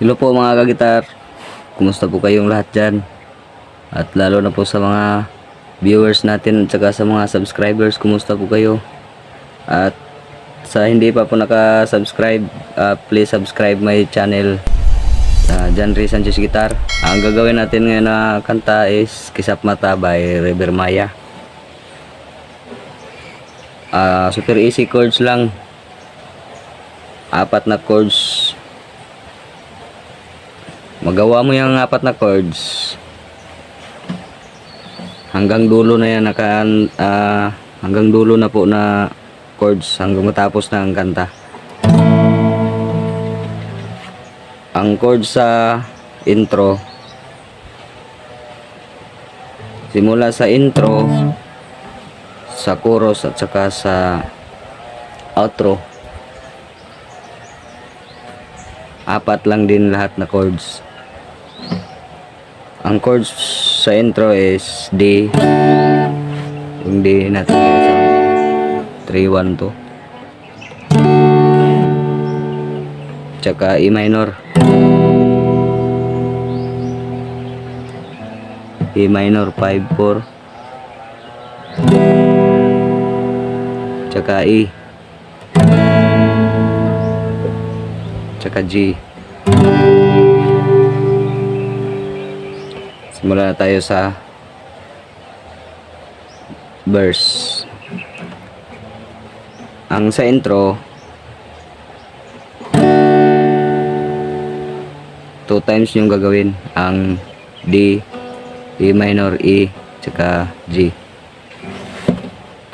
Hello po mga kagitar, kumusta po kayong lahat dyan? At lalo na po sa mga viewers natin at saka sa mga subscribers, kumusta po kayo? At sa hindi pa po naka-subscribe, please subscribe my channel, John Ray Sanchez Guitar. Ang gagawin natin ngayon na kanta is Kisap Mata by River Maya. Super easy chords lang, 4 na chords. Magawa mo yung 4 na chords hanggang dulo na yan, hanggang dulo na po na chords, hanggang matapos na ang kanta. Ang chords sa intro, simula sa intro, sa chorus at saka sa outro, 4 lang din lahat na chords. Ang chords sa intro is D, yung D natin sa 3-1-2, tsaka E minor, E minor 5-4, tsaka E, tsaka G. Simula na tayo sa verse. Ang sa intro, 2 times yung gagawin, ang D, E minor, E, tsaka G,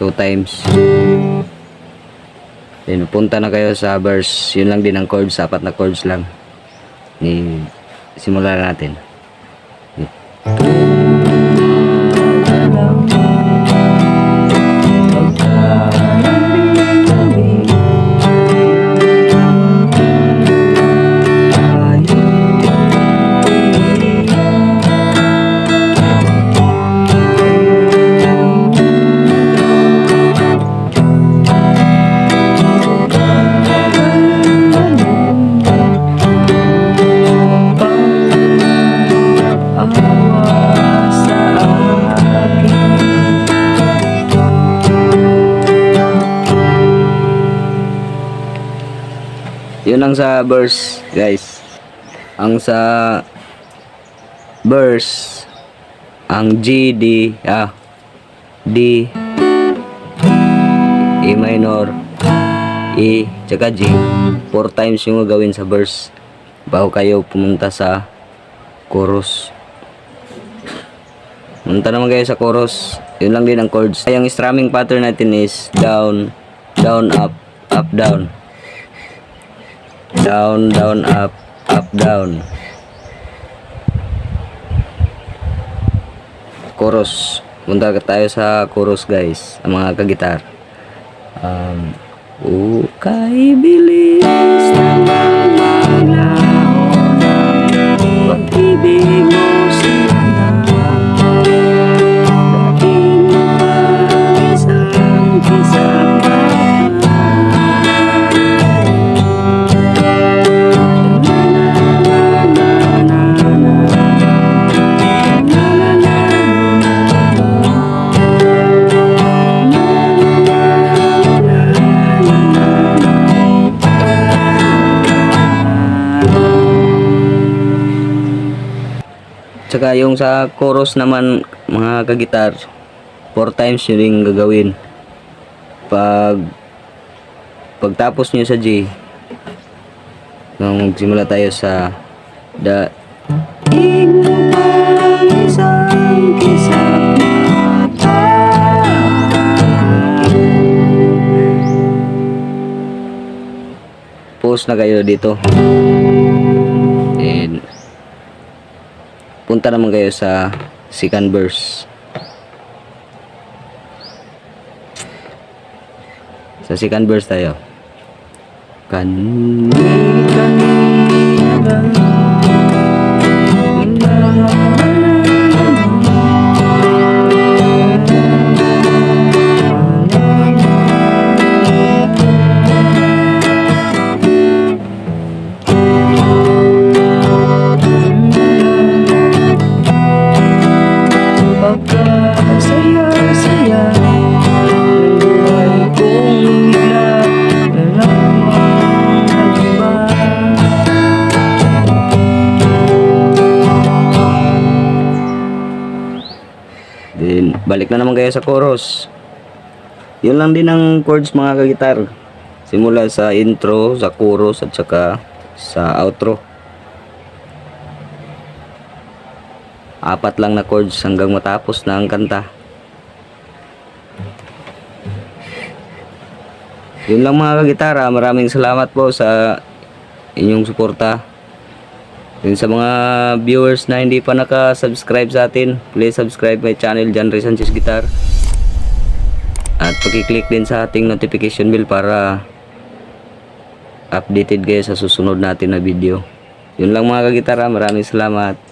2 times. Then punta na kayo sa verse, yun lang din ang chords, 4 na chords lang. Simulan natin. Yun ang sa verse, guys. Ang sa verse, ang G, D, D, E minor, E, tsaka G, 4 times yung gagawin sa verse bago kayo pumunta sa chorus. Punta naman kayo sa chorus, yun lang din ang chords. Yung strumming pattern natin is down, down, up, up, down, down, down, up, up, down. Chorus. Punta tayo sa chorus, guys, ang mga kagitar. Ukay bilis na maglaho ng pag-ibig mo sana, dating isang kisap mata. Tsaka yung sa chorus naman, mga kagitar, 4 times yun yung gagawin. Pagtapos nyo sa G, nung magsimula tayo sa da, isang kisap mata. Pause na kayo dito. And punta naman kayo sa second verse. Sa second verse tayo. balik na naman kayo sa chorus. Yun lang din ang chords mga kagitar. Simula sa intro, sa chorus at saka sa outro. 4 lang na chords hanggang matapos na ang kanta. Yun lang mga kagitara. Maraming salamat po sa inyong suporta. Yun sa mga viewers na hindi pa naka-subscribe sa atin, please subscribe my channel, John Ray Sanchez Guitar. At paki-click din sa ating notification bell para updated kayo sa susunod natin na video. Yun lang mga kagitara. Maraming salamat.